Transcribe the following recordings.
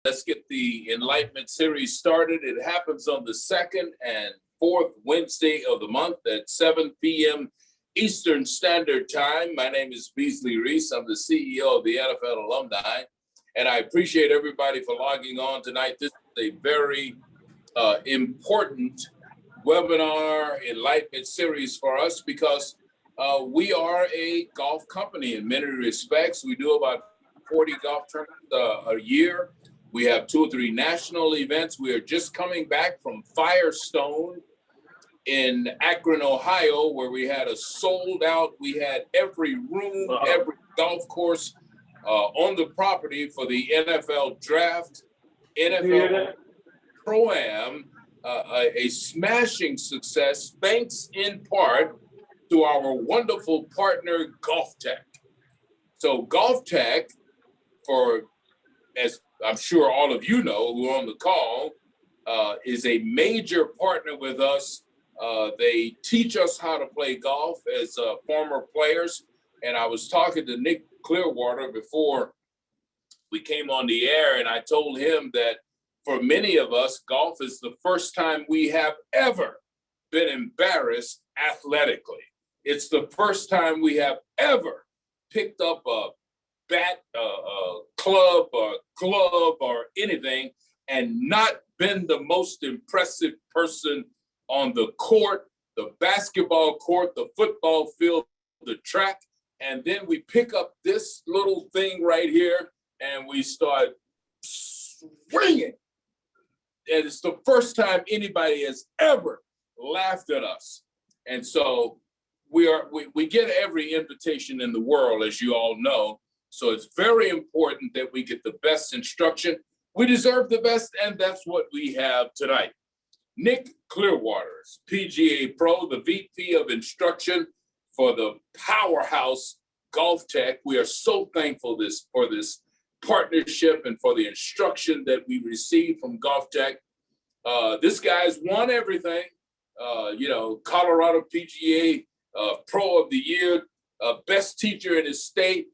Let's get the Enlightenment series started. It happens on the second and fourth Wednesday of the month at 7 p.m. Eastern Standard Time. My name is Beasley Reese. I'm the CEO of the NFL Alumni, and I appreciate everybody for logging on tonight. This is a very important webinar Enlightenment series for us because we are a golf company in many respects. We do about 40 golf tournaments a year. We have 2 or 3 national events. We are just coming back from Firestone in Akron, Ohio, where we had a sold out. We had every room, every golf course on the property for the NFL draft, NFL Pro-Am, a smashing success, thanks in part to our wonderful partner, GOLFTEC. So GOLFTEC, as I'm sure all of you know who are on the call, is a major partner with us. They teach us how to play golf as former players. And I was talking to Nick Clearwater before we came on the air, and I told him that for many of us, golf is the first time we have ever been embarrassed athletically. It's the first time we have ever picked up a bat, a club, or glove, or anything, and not been the most impressive person on the court, the basketball court, the football field, the track. And then we pick up this little thing right here and we start swinging. And it's the first time anybody has ever laughed at us. And so we get every invitation in the world, as you all know. So it's very important that we get the best instruction. We deserve the best, and that's what we have tonight. Nick Clearwater, PGA Pro, the VP of Instruction for the powerhouse GOLFTEC. We are so thankful for this partnership and for the instruction that we receive from GOLFTEC. This guy's won everything. Colorado PGA Pro of the Year, best teacher in his state,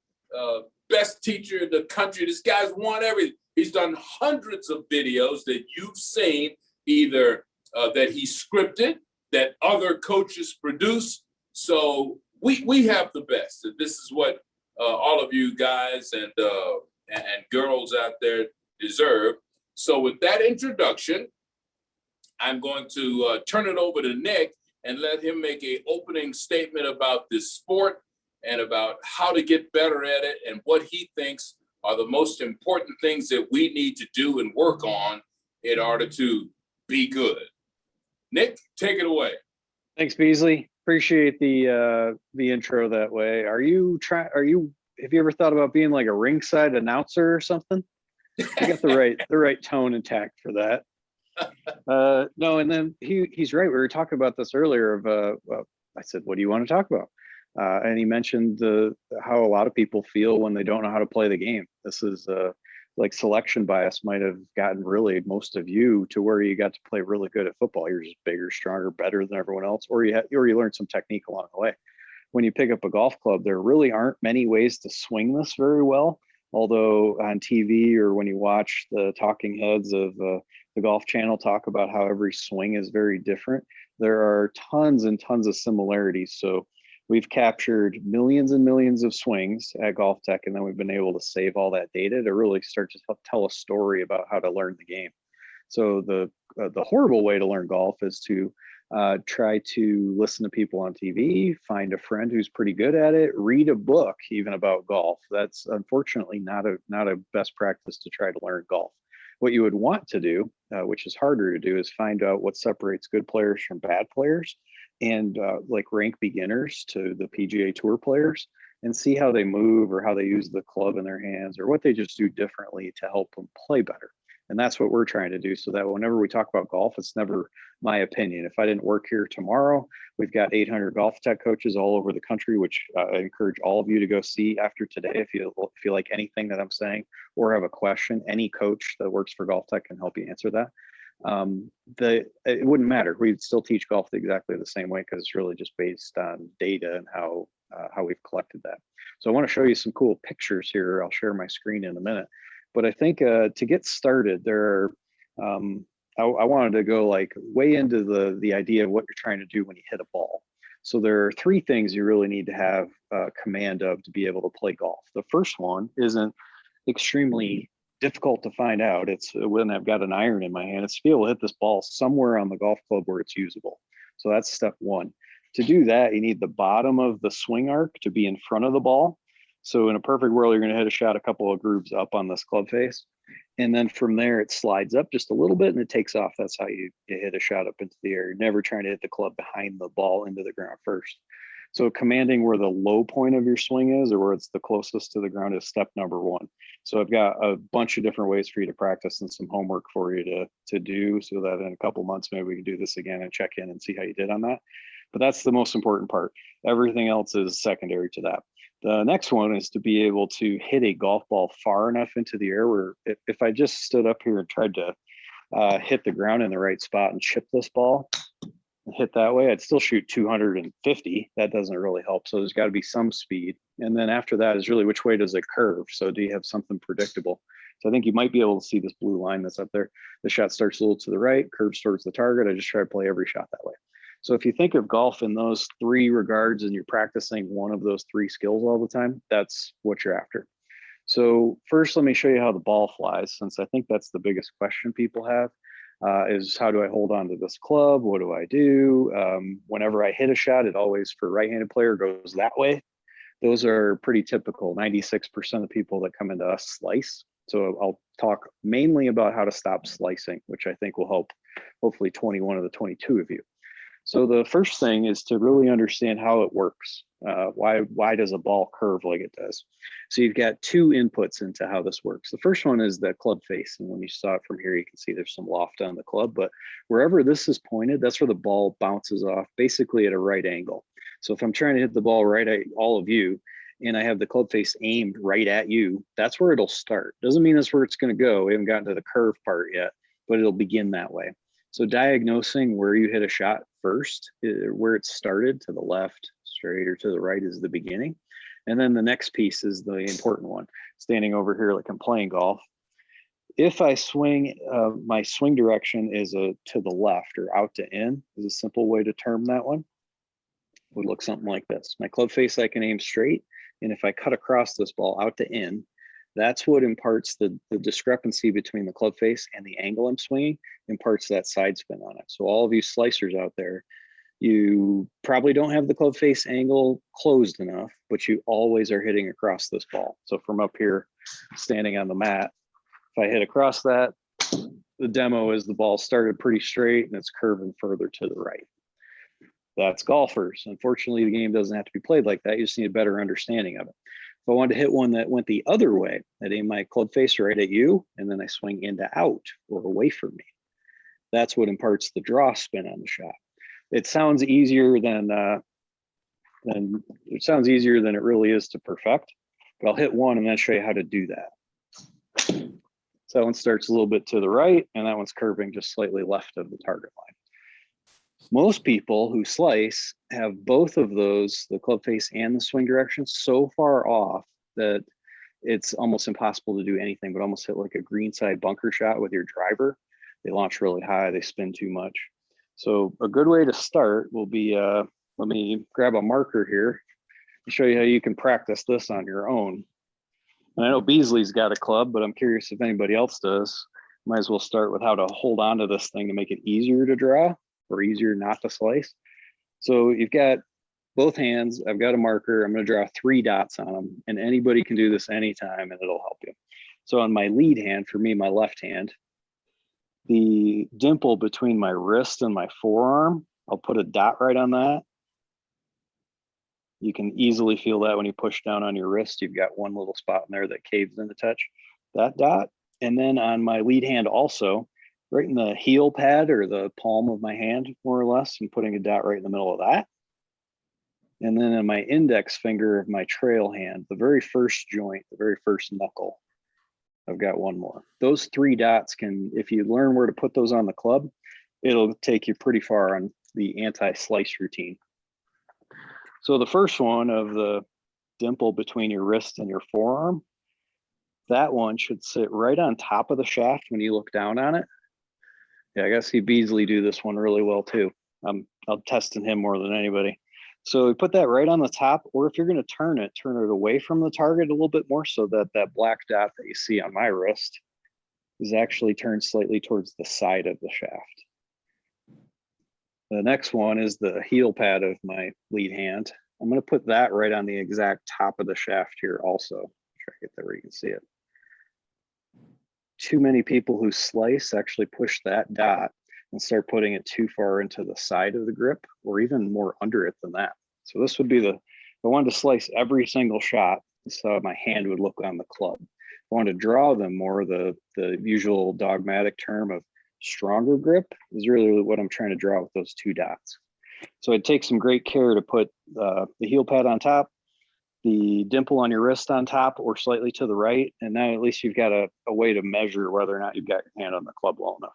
best teacher in the country. This guy's won everything. He's done hundreds of videos that you've seen, either that he scripted, that other coaches produce. So we have the best. And this is what all of you guys and girls out there deserve. So with that introduction, I'm going to turn it over to Nick and let him make an opening statement about this sport and about how to get better at it and what he thinks are the most important things that we need to do and work on in order to be good. Nick, take it away. Thanks, Beasley. Appreciate the intro that way. Have you ever thought about being like a ringside announcer or something? You got the right tone and tact for that. No, and then he's right. We were talking about this earlier I said, what do you want to talk about? And he mentioned how a lot of people feel when they don't know how to play the game. This is like selection bias might have gotten really most of you to where you got to play really good at football. You're just bigger, stronger, better than everyone else, or you learned some technique along the way. When you pick up a golf club, there really aren't many ways to swing this very well. Although on TV or when you watch the talking heads of the Golf Channel talk about how every swing is very different, there are tons and tons of similarities. So we've captured millions and millions of swings at GOLFTEC, and then we've been able to save all that data to really start to tell a story about how to learn the game. So the horrible way to learn golf is to try to listen to people on TV, find a friend who's pretty good at it, read a book even about golf. That's unfortunately not a best practice to try to learn golf. What you would want to do, which is harder to do, is find out what separates good players from bad players, and like rank beginners to the PGA Tour players and see how they move or how they use the club in their hands or what they just do differently to help them play better. And that's what we're trying to do, so that whenever we talk about golf, it's never my opinion. If I didn't work here tomorrow, we've got 800 GOLFTEC coaches all over the country, which I encourage all of you to go see after today. If you like anything that I'm saying or have a question, any coach that works for GOLFTEC can help you answer that. It wouldn't matter. We'd still teach golf exactly the same way because it's really just based on data and how we've collected that. So I want to show you some cool pictures here. I'll share my screen in a minute. But I think to get started, there are, I wanted to go like way into the idea of what you're trying to do when you hit a ball. So there are three things you really need to have command of to be able to play golf. The first one isn't extremely difficult to find out. It's when I've got an iron in my hand, it's to be able to hit this ball somewhere on the golf club where it's usable. So that's step one. To do that, you need the bottom of the swing arc to be in front of the ball. So in a perfect world, you're going to hit a shot a couple of grooves up on this club face. And then from there, it slides up just a little bit and it takes off. That's how you hit a shot up into the air. You're never trying to hit the club behind the ball into the ground first. So commanding where the low point of your swing is or where it's the closest to the ground is step number one. So I've got a bunch of different ways for you to practice and some homework for you to do so that in a couple months, maybe we can do this again and check in and see how you did on that. But that's the most important part. Everything else is secondary to that. The next one is to be able to hit a golf ball far enough into the air where if I just stood up here and tried to hit the ground in the right spot and chip this ball and hit that way, I'd still shoot 250. That doesn't really help. So there's got to be some speed. And then after that is really which way does it curve? So do you have something predictable? So I think you might be able to see this blue line that's up there. The shot starts a little to the right, curves towards the target. I just try to play every shot that way. So if you think of golf in those three regards and you're practicing one of those three skills all the time, that's what you're after. So first, let me show you how the ball flies, since I think that's the biggest question people have, is how do I hold on to this club? What do I do? Whenever I hit a shot, it always, for right-handed player, goes that way. Those are pretty typical. 96% of people that come into us slice. So I'll talk mainly about how to stop slicing, which I think will help hopefully 21 of the 22 of you. So the first thing is to really understand how it works. Why does a ball curve like it does? So you've got two inputs into how this works. The first one is the club face. And when you saw it from here, you can see there's some loft on the club, but wherever this is pointed, that's where the ball bounces off, basically at a right angle. So if I'm trying to hit the ball right at all of you, and I have the club face aimed right at you, that's where it'll start. Doesn't mean that's where it's going to go. We haven't gotten to the curve part yet, but it'll begin that way. So diagnosing where you hit a shot first, where it started, to the left, straight, or to the right, is the beginning. And then the next piece is the important one. Standing over here like I'm playing golf. If I swing, my swing direction is to the left or out to in, is a simple way to term that one. Would look something like this. My club face, I can aim straight. And if I cut across this ball out to in, that's what imparts the discrepancy between the club face and the angle I'm swinging, imparts that side spin on it. So all of you slicers out there, you probably don't have the club face angle closed enough, but you always are hitting across this ball. So from up here, standing on the mat, if I hit across that, the demo is the ball started pretty straight and it's curving further to the right. That's golfers. Unfortunately, the game doesn't have to be played like that. You just need a better understanding of it. If I wanted to hit one that went the other way, I'd aim my club face right at you, and then I swing into out or away from me. That's what imparts the draw spin on the shot. It sounds easier than it really is to perfect, but I'll hit one and then show you how to do that. So that one starts a little bit to the right, and that one's curving just slightly left of the target line. Most people who slice have both of those, the club face and the swing direction, so far off that it's almost impossible to do anything but almost hit like a greenside bunker shot with your driver. They launch really high, they spin too much. So a good way to start will be, let me grab a marker here and show you how you can practice this on your own. And I know Beasley's got a club, but I'm curious if anybody else does. Might as well start with how to hold on to this thing to make it easier to draw or easier not to slice. So you've got both hands. I've got a marker. I'm going to draw 3 dots on them, and anybody can do this anytime and it'll help you. So on my lead hand, for me, my left hand, the dimple between my wrist and my forearm, I'll put a dot right on that. You can easily feel that when you push down on your wrist. You've got one little spot in there that caves in to touch that dot. And then on my lead hand also, right in the heel pad or the palm of my hand, more or less, I'm putting a dot right in the middle of that. And then in my index finger of my trail hand, the very first joint, the very first knuckle, I've got one more. Those 3 dots can, if you learn where to put those on the club, it'll take you pretty far on the anti-slice routine. So the first one of the dimple between your wrist and your forearm, That one should sit right on top of the shaft when you look down on it. Yeah, I gotta see Beasley do this one really well too. I'm testing him more than anybody. So we put that right on the top, or if you're gonna turn it away from the target a little bit more so that that black dot that you see on my wrist is actually turned slightly towards the side of the shaft. The next one is the heel pad of my lead hand. I'm gonna put that right on the exact top of the shaft here also. Try to get there where you can see it. Too many people who slice actually push that dot and start putting it too far into the side of the grip or even more under it than that. So this would be if I wanted to slice every single shot, so my hand would look on the club. If I wanted to draw them more, the usual dogmatic term of stronger grip is really what I'm trying to draw with those two dots. So I'd take some great care to put the heel pad on top, the dimple on your wrist on top or slightly to the right. And now at least you've got a way to measure whether or not you've got your hand on the club well enough.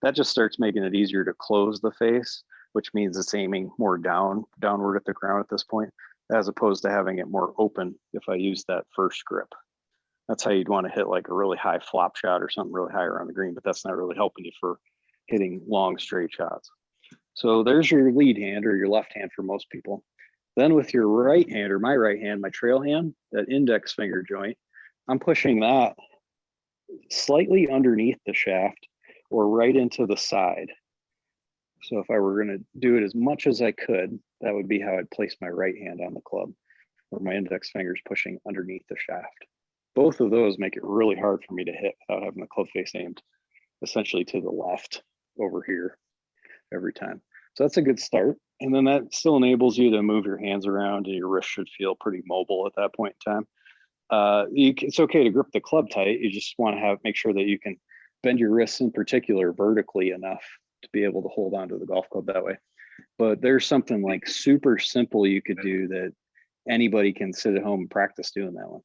That just starts making it easier to close the face, which means it's aiming more downward at the ground at this point, as opposed to having it more open if I use that first grip. That's how you'd want to hit like a really high flop shot or something really high around the green, but that's not really helping you for hitting long straight shots. So there's your lead hand or your left hand for most people. Then with your right hand or my right hand, my trail hand, that index finger joint, I'm pushing that slightly underneath the shaft or right into the side. So if I were going to do it as much as I could, that would be how I'd place my right hand on the club, where my index finger's pushing underneath the shaft. Both of those make it really hard for me to hit without having the club face aimed essentially to the left over here every time. So that's a good start. And then that still enables you to move your hands around and your wrist should feel pretty mobile at that point in time. It's okay to grip the club tight. You just want to make sure that you can bend your wrists in particular vertically enough to be able to hold onto the golf club that way. But there's something like super simple you could do that anybody can sit at home and practice doing that one.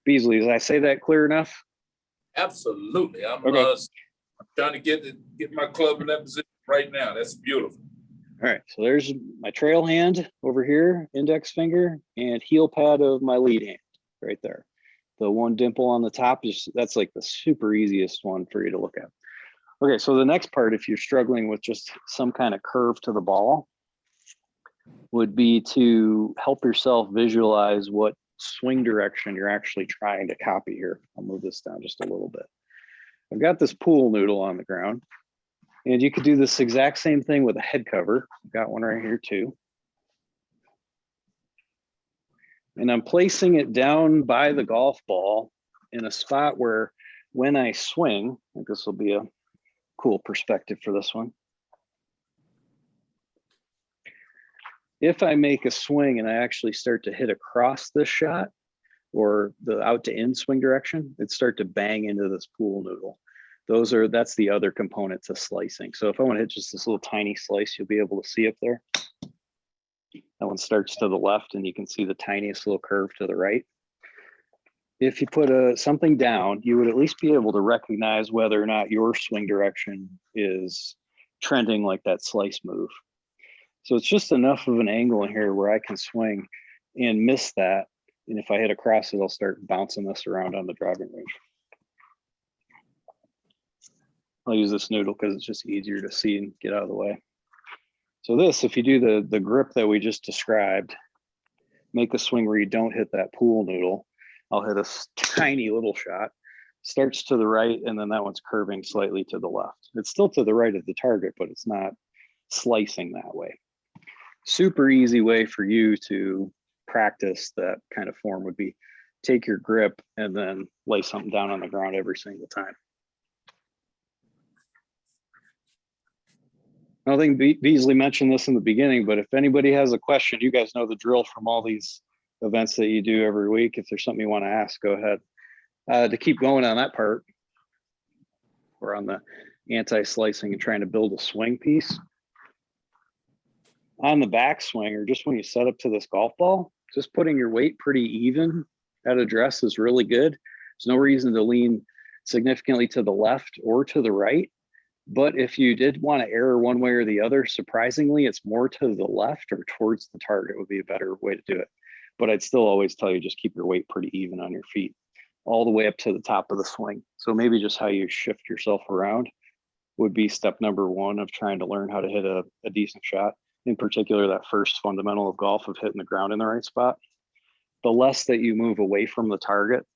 Beasley, did I say that clear enough? Absolutely. I'm okay. Trying to get my club in that position right now. That's beautiful. All right, so there's my trail hand over here, index finger, and heel pad of my lead hand right there. The one dimple on the top that's like the super easiest one for you to look at. Okay, so the next part, if you're struggling with just some kind of curve to the ball, would be to help yourself visualize what swing direction you're actually trying to copy here. I'll move this down just a little bit. I've got this pool noodle on the ground, and you could do this exact same thing with a head cover. I've got one right here too. And I'm placing it down by the golf ball in a spot where when I swing, I think this will be a cool perspective for this one. If I make a swing and I actually start to hit across this shot or the out to in swing direction, it'd start to bang into this pool noodle. That's the other component to slicing. So if I want to hit just this little tiny slice, you'll be able to see up there. That one starts to the left and you can see the tiniest little curve to the right. If you put something down, you would at least be able to recognize whether or not your swing direction is trending like that slice move. So it's just enough of an angle in here where I can swing and miss that. And if I hit across it, I'll start bouncing this around on the driving range. I'll use this noodle because it's just easier to see and get out of the way. So this, if you do the grip that we just described, make a swing where you don't hit that pool noodle. I'll hit a tiny little shot, starts to the right, and then that one's curving slightly to the left. It's still to the right of the target, but it's not slicing that way. Super easy way for you to practice that kind of form would be take your grip and then lay something down on the ground every single time. I don't think Beasley mentioned this in the beginning, but if anybody has a question, you guys know the drill from all these events that you do every week. If there's something you want to ask, go ahead. To keep going on that part, we're on the anti-slicing and trying to build a swing piece. On the backswing, or just when you set up to this golf ball, just putting your weight pretty even at address is really good. There's no reason to lean significantly to the left or to the right. But if you did want to err one way or the other, surprisingly, it's more to the left or towards the target would be a better way to do it. But I'd still always tell you just keep your weight pretty even on your feet. all the way up to the top of the swing. So maybe just how you shift yourself around would be step number one of trying to learn how to hit a decent shot. In particular, that first fundamental of golf of hitting the ground in the right spot. The less that you move away from the target,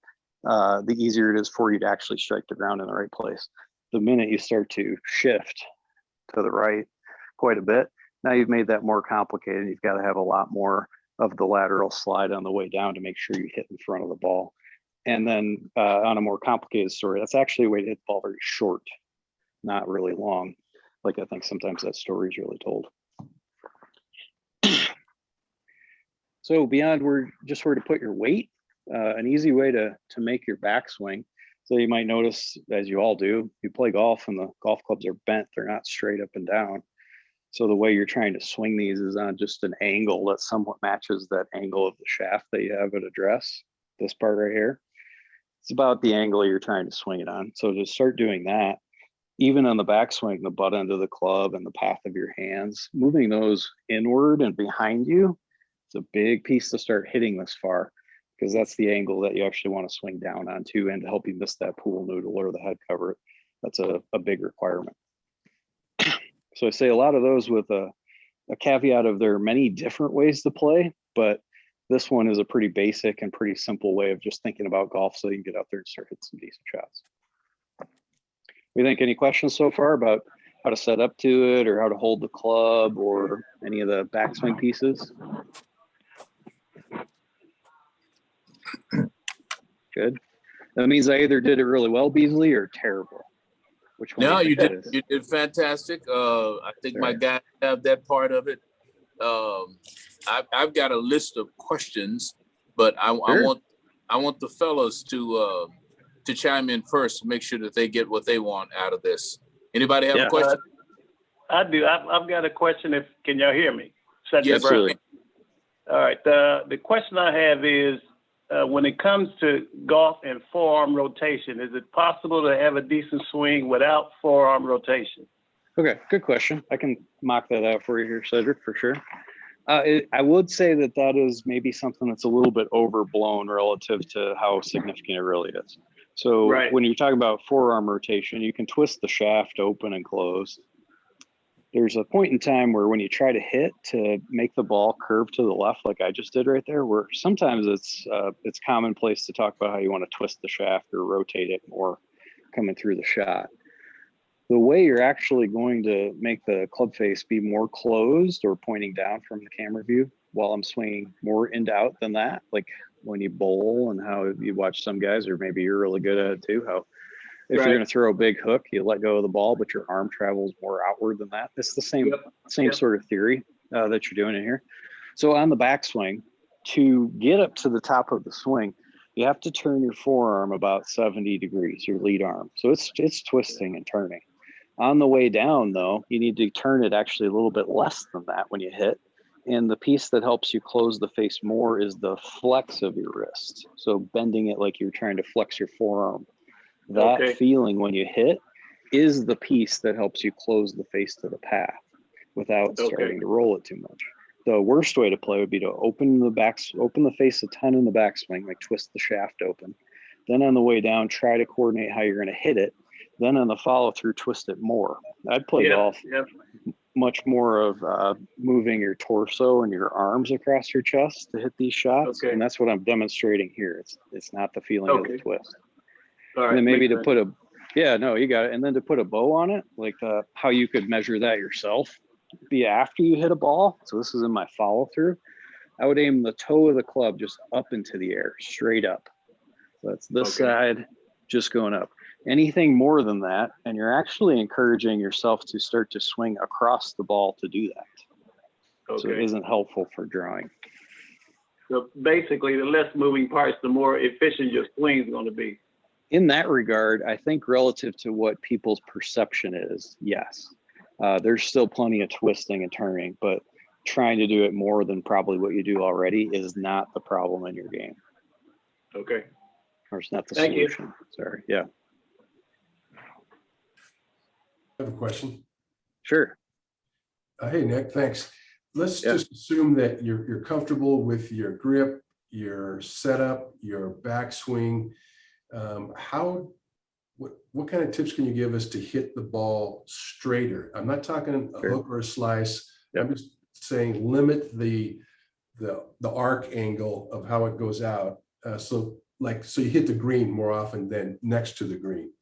the easier it is for you to actually strike the ground in the right place. The minute you start to shift to the right quite a bit, now you've made that more complicated. You've got to have a lot more of the lateral slide on the way down to make sure you hit in front of the ball. And then on a more complicated story, that's actually a way to hit the ball very short, not really long. Like I think sometimes that story is really told. So beyond where to put your weight, an easy way to make your backswing. So you might notice, as you all do, you play golf and the golf clubs are bent. They're not straight up and down. So the way you're trying to swing these is on just an angle that somewhat matches that angle of the shaft that you have at address, this part right here. It's about the angle you're trying to swing it on. So to start doing that, even on the backswing, the butt end of the club and the path of your hands, moving those inward and behind you, it's a big piece to start hitting this far, because that's the angle that you actually want to swing down onto, and to help you miss that pool noodle or the head cover. That's a big requirement. So I say a lot of those with a caveat of there are many different ways to play, but this one is a pretty basic and pretty simple way of just thinking about golf so you can get out there and start hitting some decent shots. We think any questions so far about how to set up to it or how to hold the club or any of the backswing pieces? Good. That means I either did it really well, Beasley, or terrible. Which one? No, you did fantastic. I think my guys have that part of it. I've got a list of questions, but I want the fellas to chime in first to make sure that they get what they want out of this. Anybody have a question? I do. I've got a question. Can y'all hear me? Yes, sir. All right. The question I have is, when it comes to golf and forearm rotation, is it possible to have a decent swing without forearm rotation? Okay, good question. I can mock that out for you here, Cedric, for sure. I would say that is maybe something that's a little bit overblown relative to how significant it really is. So when you're talking about forearm rotation, you can twist the shaft open and close. There's a point in time where when you try to hit to make the ball curve to the left, like I just did right there, where sometimes it's commonplace to talk about how you want to twist the shaft or rotate it more coming through the shot. The way you're actually going to make the club face be more closed or pointing down from the camera view while I'm swinging more in to out than that, like when you bowl and how you watch some guys, or maybe you're really good at it too, how if you're going to throw a big hook, you let go of the ball, but your arm travels more outward than that. It's the same sort of theory that you're doing in here. So on the backswing, to get up to the top of the swing, you have to turn your forearm about 70 degrees, your lead arm. So it's twisting and turning. On the way down, though, you need to turn it actually a little bit less than that when you hit. And the piece that helps you close the face more is the flex of your wrist. So bending it like you're trying to flex your forearm. That feeling when you hit is the piece that helps you close the face to the path without starting to roll it too much. The worst way to play would be to open the face a ton in the backswing, like twist the shaft open. Then on the way down, try to coordinate how you're going to hit it. Then on the follow through, twist it more. I'd play golf much more of moving your torso and your arms across your chest to hit these shots. And that's what I'm demonstrating here. It's not the feeling of the twist. And then maybe to put you got it. And then to put a bow on it, like how you could measure that yourself, be after you hit a ball. So this is in my follow through. I would aim the toe of the club just up into the air, straight up. So that's this side, just going up. Anything more than that, and you're actually encouraging yourself to start to swing across the ball to do that. So it isn't helpful for drawing. So basically, the less moving parts, the more efficient your swing is going to be. In that regard, I think relative to what people's perception is, yes. There's still plenty of twisting and turning, but trying to do it more than probably what you do already is not the problem in your game. Okay. Or it's not the solution. Sorry. Yeah. I have a question. Sure. Hey, Nick, thanks. Let's just assume that you're comfortable with your grip, your setup, your backswing. What kind of tips can you give us to hit the ball straighter? I'm not talking a hook or a slice. Yep. I'm just saying limit the arc angle of how it goes out. So you hit the green more often than next to the green.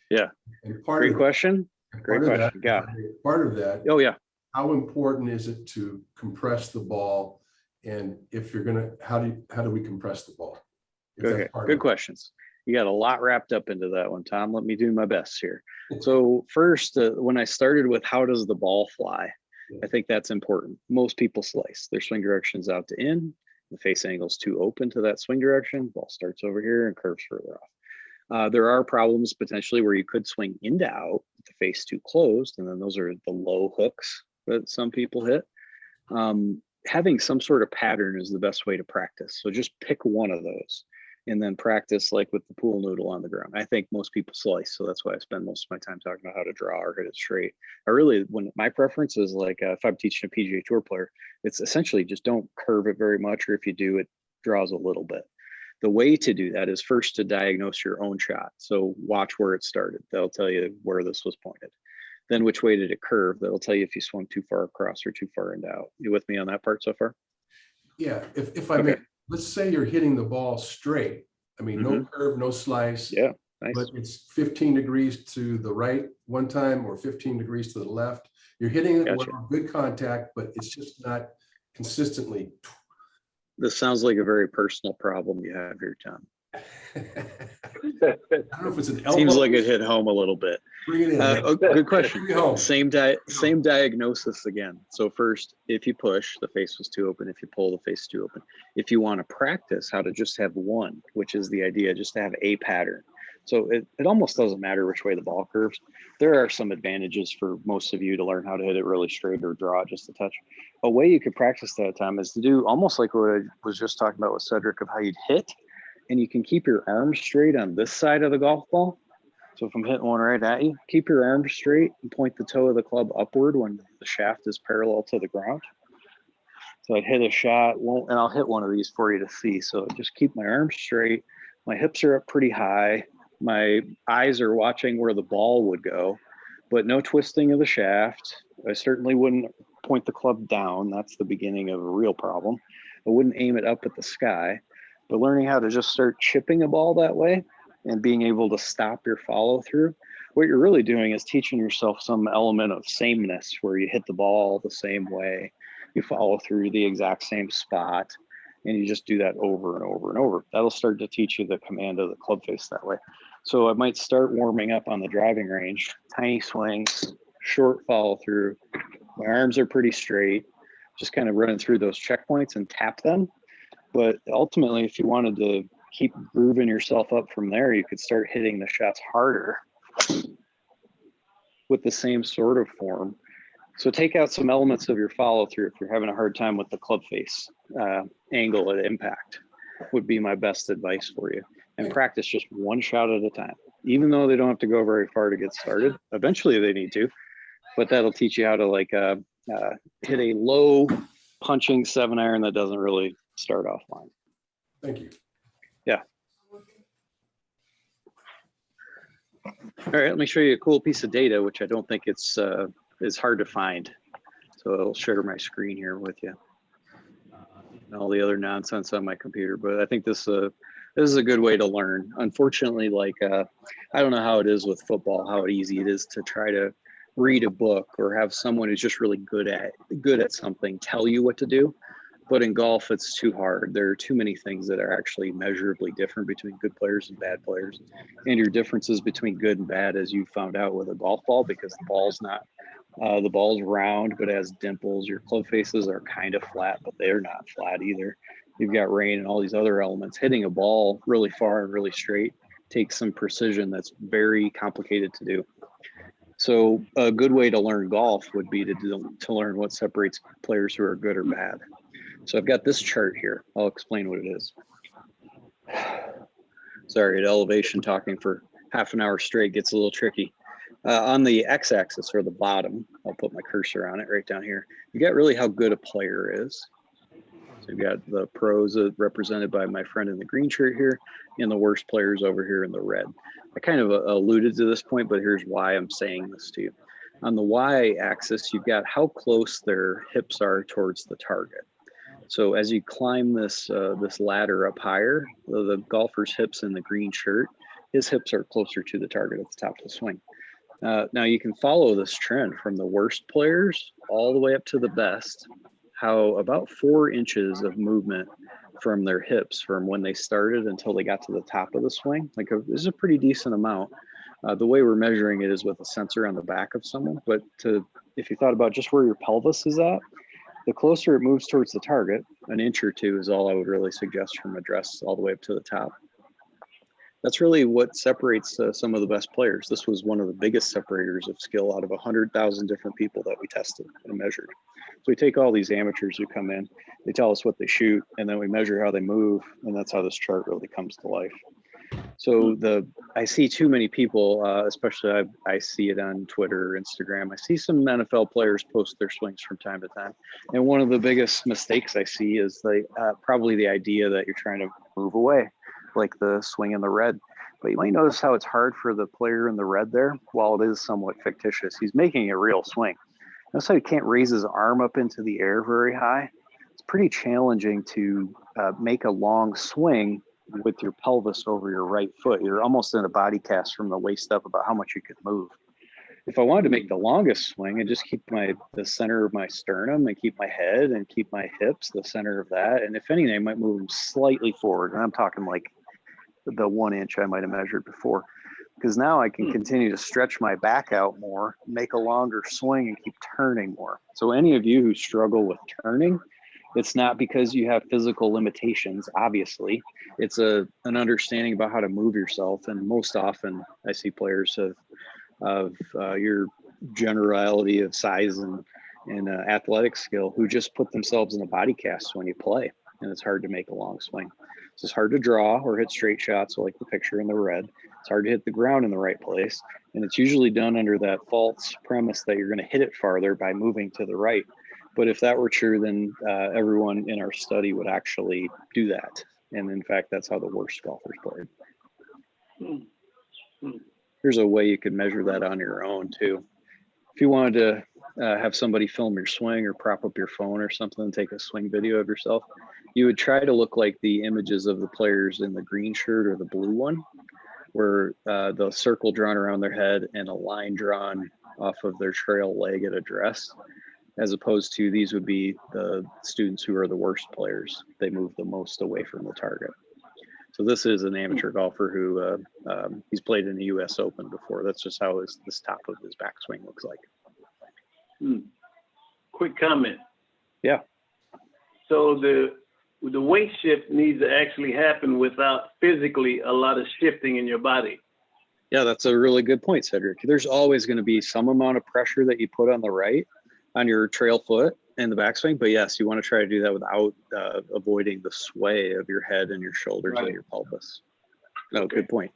Yeah. And Great question. Great question. Got it. Part of that. Oh yeah. How important is it to compress the ball? And if you're gonna, how do we compress the ball? Okay. Good questions. You got a lot wrapped up into that one, Tom. Let me do my best here. So first, when I started with how does the ball fly, I think that's important. Most people slice. Their swing direction's out to in. The face angle's too open to that swing direction. Ball starts over here and curves further off. There are problems potentially where you could swing into out, with the face too closed, and then those are the low hooks that some people hit. Having some sort of pattern is the best way to practice. So just pick one of those and then practice like with the pool noodle on the ground. I think most people slice, so that's why I spend most of my time talking about how to draw or hit it straight. When my preference is like if I'm teaching a PGA Tour player, it's essentially just don't curve it very much, or if you do, it draws a little bit. The way to do that is first to diagnose your own shot. So watch where it started. That'll tell you where this was pointed. Then which way did it curve? That'll tell you if you swung too far across or too far into out. You with me on that part so far? Yeah, if I may, let's say you're hitting the ball straight. I mean, no curve, no slice. Yeah, nice. But it's 15 degrees to the right one time or 15 degrees to the left. You're hitting it with good contact, but it's just not consistently. This sounds like a very personal problem you have here, Tom. I don't know if it's an elbow. Seems like it hit home a little bit. Bring it in. Good question. Same diagnosis again. So first, if you push, the face was too open. If you pull, the face is too open. If you want to practice how to just have one, which is the idea, just to have a pattern. So it almost doesn't matter which way the ball curves. There are some advantages for most of you to learn how to hit it really straight or draw it just a touch. A way you could practice that, Tom, is to do almost like what I was just talking about with Cedric of how you'd hit. And you can keep your arms straight on this side of the golf ball. So if I'm hitting one right at you, keep your arms straight and point the toe of the club upward when the shaft is parallel to the ground. So I'd hit a shot, and I'll hit one of these for you to see. So just keep my arms straight. My hips are up pretty high. My eyes are watching where the ball would go, but no twisting of the shaft. I certainly wouldn't point the club down. That's the beginning of a real problem. I wouldn't aim it up at the sky. But learning how to just start chipping a ball that way and being able to stop your follow through, what you're really doing is teaching yourself some element of sameness where you hit the ball the same way, you follow through the exact same spot, and you just do that over and over and over. That'll start to teach you the command of the club face that way. So I might start warming up on the driving range, tiny swings, short follow through. My arms are pretty straight, just kind of running through those checkpoints and tap them. But ultimately, if you wanted to keep grooving yourself up from there, you could start hitting the shots harder with the same sort of form. So take out some elements of your follow through if you're having a hard time with the club face angle at impact would be my best advice for you. And practice just one shot at a time. Even though they don't have to go very far to get started, eventually they need to, but that'll teach you how to hit a low punching 7-iron that doesn't really start offline. Thank you. Yeah. All right, let me show you a cool piece of data, which I don't think it's hard to find. So I'll share my screen here with you. And all the other nonsense on my computer, but I think this is a good way to learn. Unfortunately, I don't know how it is with football, how easy it is to try to read a book or have someone who's just really good at something tell you what to do. But in golf, it's too hard. There are too many things that are actually measurably different between good players and bad players. And your differences between good and bad, as you found out with a golf ball, because the ball's round, but has dimples. Your club faces are kind of flat, but they're not flat either. You've got rain and all these other elements. Hitting a ball really far and really straight takes some precision that's very complicated to do. So a good way to learn golf would be to learn what separates players who are good or bad. So I've got this chart here. I'll explain what it is. Sorry, at elevation, talking for half an hour straight gets a little tricky. On the x-axis, or the bottom, I'll put my cursor on it right down here. You got really how good a player is. So you've got the pros represented by my friend in the green shirt here, and the worst players over here in the red. I kind of alluded to this point, but here's why I'm saying this to you. On the y-axis, you've got how close their hips are towards the target. So as you climb this this ladder up higher, the golfer's hips in the green shirt, his hips are closer to the target at the top of the swing. Now you can follow this trend from the worst players all the way up to the best, how about 4 inches of movement from their hips from when they started until they got to the top of the swing. Like this is a pretty decent amount. The way we're measuring it is with a sensor on the back of someone, but if you thought about just where your pelvis is at, the closer it moves towards the target, an inch or 2 is all I would really suggest from address all the way up to the top. That's really what separates some of the best players. This was one of the biggest separators of skill out of 100,000 different people that we tested and measured. So we take all these amateurs who come in, they tell us what they shoot, and then we measure how they move, and that's how this chart really comes to life. So I see too many people, especially I see it on Twitter, Instagram. I see some NFL players post their swings from time to time. And one of the biggest mistakes I see is probably the idea that you're trying to move away, like the swing in the red. But you might notice how it's hard for the player in the red there. While it is somewhat fictitious, he's making a real swing. Notice how he can't raise his arm up into the air very high. It's pretty challenging to make a long swing with your pelvis over your right foot. You're almost in a body cast from the waist up about how much you could move. If I wanted to make the longest swing and just keep the center of my sternum and keep my head and keep my hips the center of that, and if anything, I might move them slightly forward. And I'm talking like the 1 inch I might have measured before, because now I can continue to stretch my back out more, make a longer swing, and keep turning more. So any of you who struggle with turning, it's not because you have physical limitations, obviously. It's an understanding about how to move yourself. And most often I see players of your generality of size and athletic skill who just put themselves in a body cast when you play. And it's hard to make a long swing. So it's hard to draw or hit straight shots like the picture in the red. It's hard to hit the ground in the right place. And it's usually done under that false premise that you're going to hit it farther by moving to the right. But if that were true, then everyone in our study would actually do that. And in fact, that's how the worst golfers played. Here's a way you could measure that on your own too. If you wanted to have somebody film your swing or prop up your phone or something and take a swing video of yourself, you would try to look like the images of the players in the green shirt or the blue one, where the circle drawn around their head and a line drawn off of their trail leg at address. As opposed to these would be the students who are the worst players. They move the most away from the target. So this is an amateur golfer who he's played in the US Open before. That's just how this top of his backswing looks like. Quick comment. Yeah. So the weight shift needs to actually happen without physically a lot of shifting in your body. Yeah, that's a really good point, Cedric. There's always going to be some amount of pressure that you put on the right, on your trail foot and the backswing, but yes, you want to try to do that without avoiding the sway of your head and your shoulders and your pelvis. No, okay. Good point.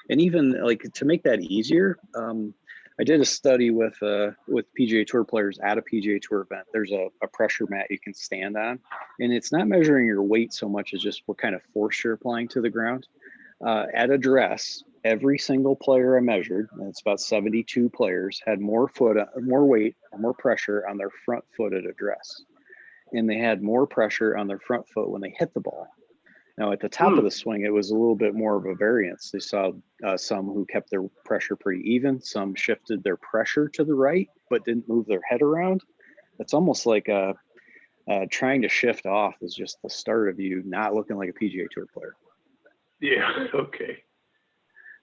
And even like to make that easier, I did a study with PGA Tour players at a PGA Tour event. There's a pressure mat you can stand on, and it's not measuring your weight so much as just what kind of force you're applying to the ground. At address, every single player I measured, and it's about 72 players, had more weight, more pressure on their front foot at address. And they had more pressure on their front foot when they hit the ball. Now at the top of the swing, it was a little bit more of a variance. They saw some who kept their pressure pretty even. Some shifted their pressure to the right, but didn't move their head around. It's almost like trying to shift off is just the start of you not looking like a PGA Tour player. Yeah, okay.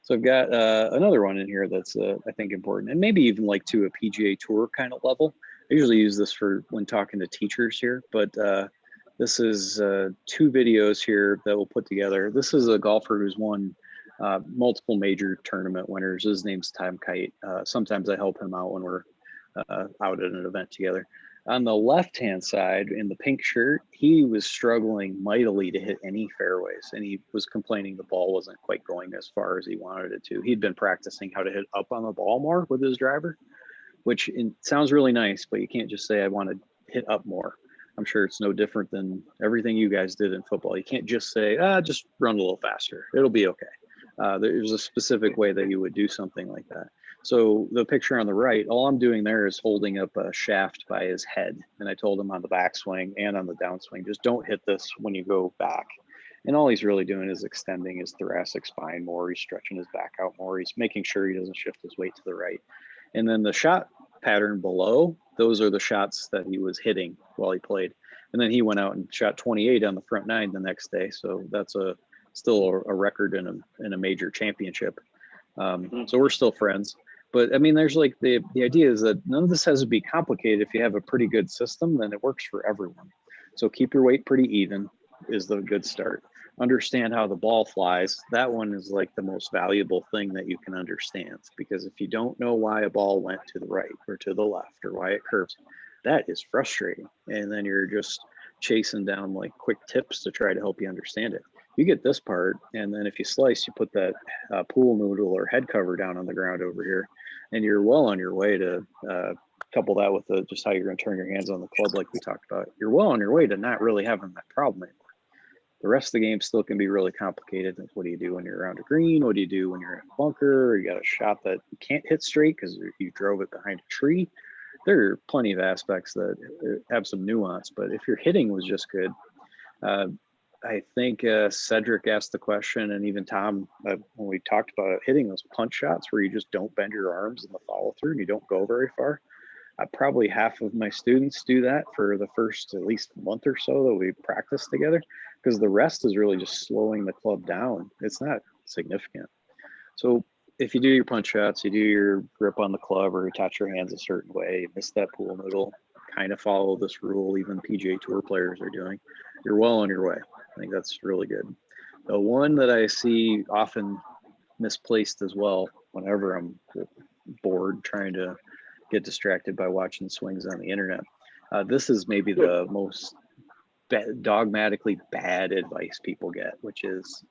So I've got another one in here that's I think important, and maybe even like to a PGA Tour kind of level. I usually use this for when talking to teachers here, but this is 2 videos here that we'll put together. This is a golfer who's won multiple major tournament winners. His name's Kite. Sometimes I help him out when we're out at an event together. On the left-hand side, in the pink shirt, he was struggling mightily to hit any fairways, and he was complaining the ball wasn't quite going as far as he wanted it to. He'd been practicing how to hit up on the ball more with his driver, which sounds really nice, but you can't just say, I want to hit up more. I'm sure it's no different than everything you guys did in football. You can't just say, just run a little faster. It'll be okay. There's a specific way that you would do something like that. So the picture on the right, all I'm doing there is holding up a shaft by his head. And I told him on the backswing and on the downswing, just don't hit this when you go back. And all he's really doing is extending his thoracic spine more. He's stretching his back out more. He's making sure he doesn't shift his weight to the right. And then the shot pattern below, those are the shots that he was hitting while he played. And then he went out and shot 28 on the front nine the next day. So that's still a record in a major championship. So we're still friends. But I mean, there's like the idea is that none of this has to be complicated. If you have a pretty good system, then it works for everyone. So keep your weight pretty even is the good start. Understand how the ball flies. That one is like the most valuable thing that you can understand, because if you don't know why a ball went to the right or to the left or why it curves, that is frustrating. And then you're just chasing down like quick tips to try to help you understand it. You get this part, and then if you slice, you put that pool noodle or head cover down on the ground over here, and you're well on your way to couple that with just how you're going to turn your hands on the club like we talked about. You're well on your way to not really having that problem anymore. The rest of the game still can be really complicated. What do you do when you're around a green? What do you do when you're in a bunker? Or you got a shot that you can't hit straight because you drove it behind a tree. There are plenty of aspects that have some nuance, but if your hitting was just good, I think Cedric asked the question, and even Tom, when we talked about it, hitting those punch shots where you just don't bend your arms in the follow through and you don't go very far. Probably half of my students do that for the first at least month or so that we practice together, because the rest is really just slowing the club down. It's not significant. So if you do your punch shots, you do your grip on the club or you touch your hands a certain way, you miss that pool noodle, kind of follow this rule even PGA Tour players are doing, you're well on your way. I think that's really good. The one that I see often misplaced as well, whenever I'm bored trying to get distracted by watching swings on the internet, this is maybe the most dogmatically bad advice people get, which is,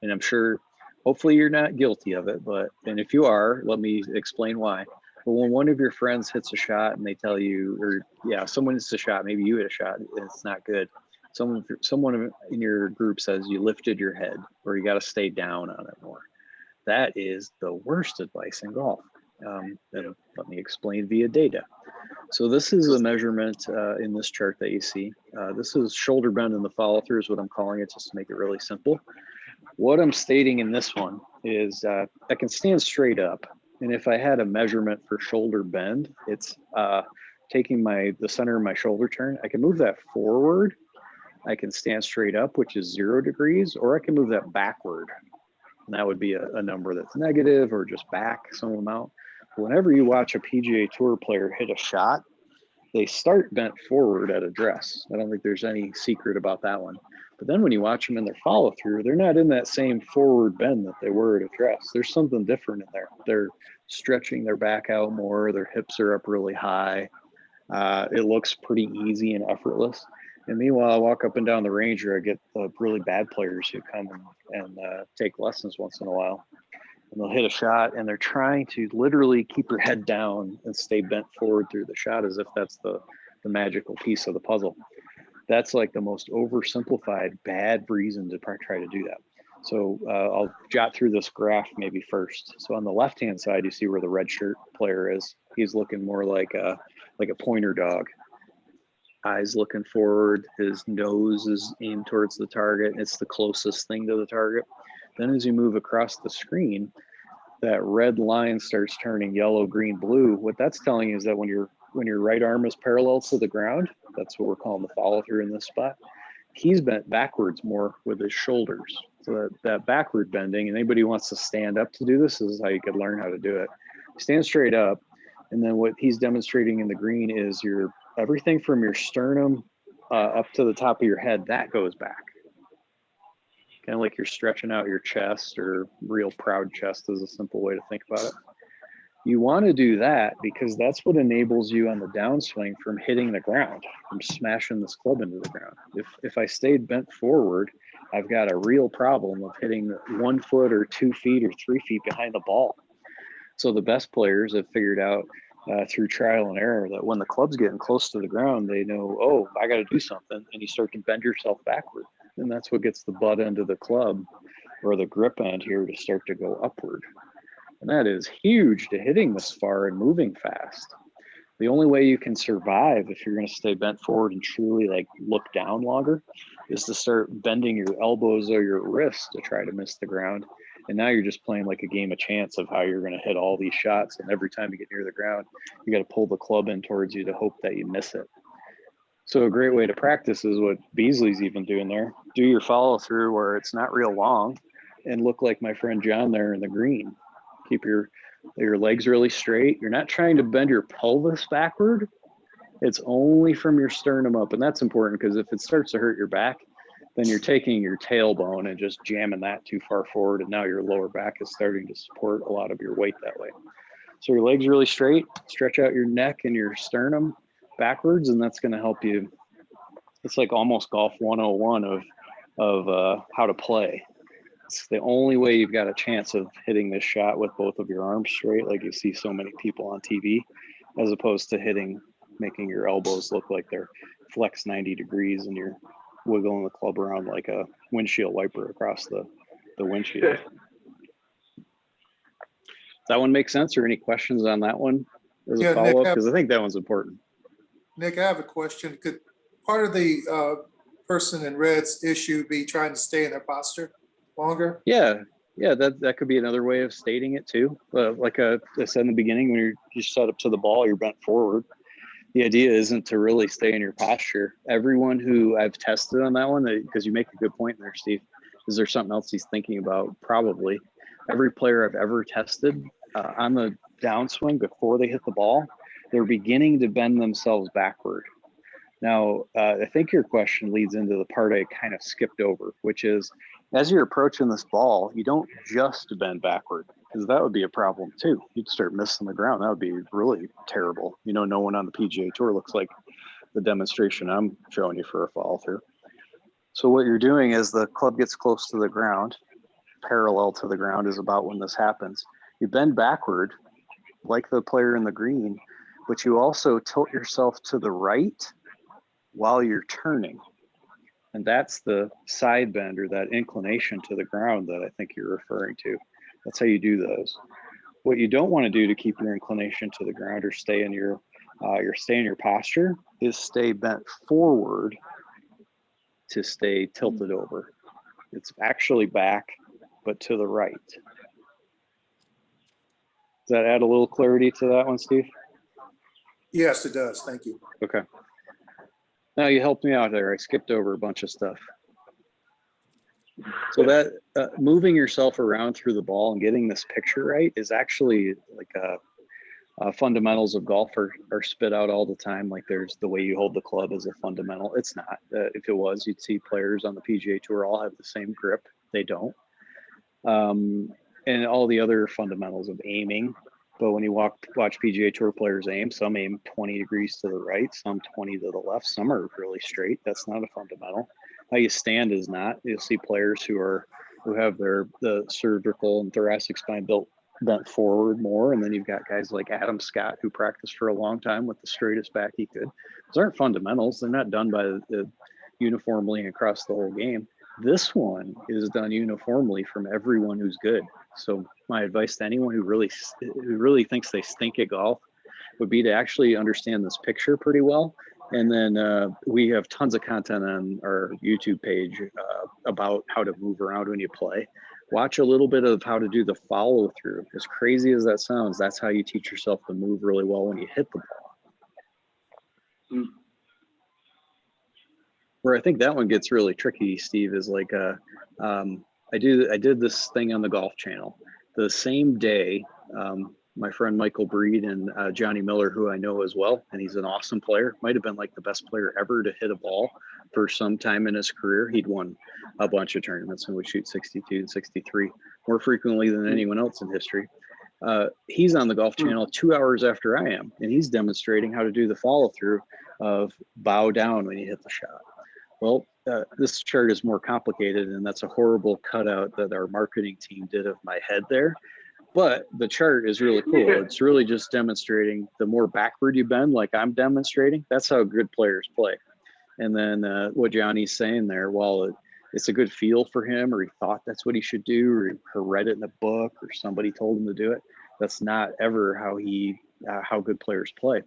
and I'm sure, hopefully you're not guilty of it, and if you are, let me explain why. But when one of your friends hits a shot and they tell you, or someone hits a shot, maybe you hit a shot, and it's not good. Someone in your group says you lifted your head or you got to stay down on it more. That is the worst advice in golf. And let me explain via data. So this is a measurement in this chart that you see. This is shoulder bend in the follow through is what I'm calling it, just to make it really simple. What I'm stating in this one is I can stand straight up. And if I had a measurement for shoulder bend, it's taking the center of my shoulder turn. I can move that forward. I can stand straight up, which is 0 degrees, or I can move that backward. And that would be a number that's negative or just back some amount. Whenever you watch a PGA Tour player hit a shot, they start bent forward at address. I don't think there's any secret about that one. But then when you watch them in their follow through, they're not in that same forward bend that they were at address. There's something different in there. They're stretching their back out more. Their hips are up really high. It looks pretty easy and effortless. And meanwhile, I walk up and down the range, or I get really bad players who come and take lessons once in a while. And they'll hit a shot, and they're trying to literally keep your head down and stay bent forward through the shot as if that's the magical piece of the puzzle. That's like the most oversimplified bad reason to try to do that. So I'll jot through this graph maybe first. So on the left-hand side, you see where the red shirt player is. He's looking more like a pointer dog. Eyes looking forward, his nose is aimed towards the target. It's the closest thing to the target. Then as you move across the screen, that red line starts turning yellow, green, blue. What that's telling you is that when your right arm is parallel to the ground, that's what we're calling the follow through in this spot. He's bent backwards more with his shoulders. So that backward bending, and anybody who wants to stand up to do this, is how you could learn how to do it. Stand straight up. And then what he's demonstrating in the green is everything from your sternum up to the top of your head, that goes back. Kind of like you're stretching out your chest, or real proud chest is a simple way to think about it. You want to do that because that's what enables you on the downswing from hitting the ground, from smashing this club into the ground. If I stayed bent forward, I've got a real problem of hitting 1 foot or 2 feet or 3 feet behind the ball. So the best players have figured out through trial and error, that when the club's getting close to the ground, they know, oh, I got to do something, and you start to bend yourself backward, and that's what gets the butt end of the club or the grip end here to start to go upward. And that is huge to hitting this far and moving fast. The only way you can survive if you're going to stay bent forward and truly like look down longer is to start bending your elbows or your wrists to try to miss the ground. And now you're just playing like a game of chance of how you're going to hit all these shots. And every time you get near the ground, you got to pull the club in towards you to hope that you miss it. So a great way to practice is what Beasley's even doing there. Do your follow through where it's not real long and look like my friend John there in the green. Keep your legs really straight. You're not trying to bend your pelvis backward. It's only from your sternum up. And that's important because if it starts to hurt your back, then you're taking your tailbone and just jamming that too far forward. And now your lower back is starting to support a lot of your weight that way. So your legs really straight, stretch out your neck and your sternum backwards, and that's going to help you. It's like almost golf 101 of how to play. It's the only way you've got a chance of hitting this shot with both of your arms straight, like you see so many people on TV, as opposed to making your elbows look like they're flexed 90 degrees and you're wiggling the club around like a windshield wiper across the windshield. Does that one make sense, or any questions on that one as a follow-up? Because I think that one's important. Nick, I have a question. Could part of the person in red's issue be trying to stay in their posture longer? Yeah, that could be another way of stating it too. Like I said in the beginning, when you're set up to the ball, you're bent forward. The idea isn't to really stay in your posture. Everyone who I've tested on that one, because you make a good point there, Steve, is there something else he's thinking about? Probably. Every player I've ever tested on the downswing before they hit the ball, they're beginning to bend themselves backward. Now, I think your question leads into the part I kind of skipped over, which is as you're approaching this ball, you don't just bend backward, because that would be a problem too. You'd start missing the ground. That would be really terrible. You know, no one on the PGA Tour looks like the demonstration I'm showing you for a follow through. So what you're doing is the club gets close to the ground, parallel to the ground is about when this happens. You bend backward like the player in the green, but you also tilt yourself to the right while you're turning. And that's the side bend, or that inclination to the ground that I think you're referring to. That's how you do those. What you don't want to do to keep your inclination to the ground or stay in your posture is stay bent forward to stay tilted over. It's actually back, but to the right. Does that add a little clarity to that one, Steve? Yes, it does. Thank you. Okay. Now you helped me out there. I skipped over a bunch of stuff. So that moving yourself around through the ball and getting this picture right is actually like fundamentals of golf are spit out all the time. Like there's the way you hold the club as a fundamental. It's not. If it was, you'd see players on the PGA Tour all have the same grip. They don't. And all the other fundamentals of aiming. But when you watch PGA Tour players aim, some aim 20 degrees to the right, some 20 to the left, some are really straight. That's not a fundamental. How you stand is not. You'll see players who have the cervical and thoracic spine bent forward more, and then you've got guys like Adam Scott who practiced for a long time with the straightest back he could. Those aren't fundamentals. They're not done by uniformly across the whole game. This one is done uniformly from everyone who's good. So my advice to anyone who really thinks they stink at golf would be to actually understand this picture pretty well. And then we have tons of content on our YouTube page about how to move around when you play. Watch a little bit of how to do the follow through. As crazy as that sounds, that's how you teach yourself to move really well when you hit the ball. Where I think that one gets really tricky, Steve, is like I did this thing on the Golf Channel the same day. My friend Michael Breed and Johnny Miller, who I know as well, and he's an awesome player, might have been like the best player ever to hit a ball for some time in his career. He'd won a bunch of tournaments and would shoot 62 and 63 more frequently than anyone else in history. He's on the Golf Channel 2 hours after I am, and he's demonstrating how to do the follow through of bow down when you hit the shot. Well, this chart is more complicated, and that's a horrible cutout that our marketing team did of my head there. But the chart is really cool. It's really just demonstrating the more backward you bend, like I'm demonstrating, that's how good players play. And then what Johnny's saying there, while it's a good feel for him, or he thought that's what he should do, or he read it in a book, or somebody told him to do it, that's not ever how good players play.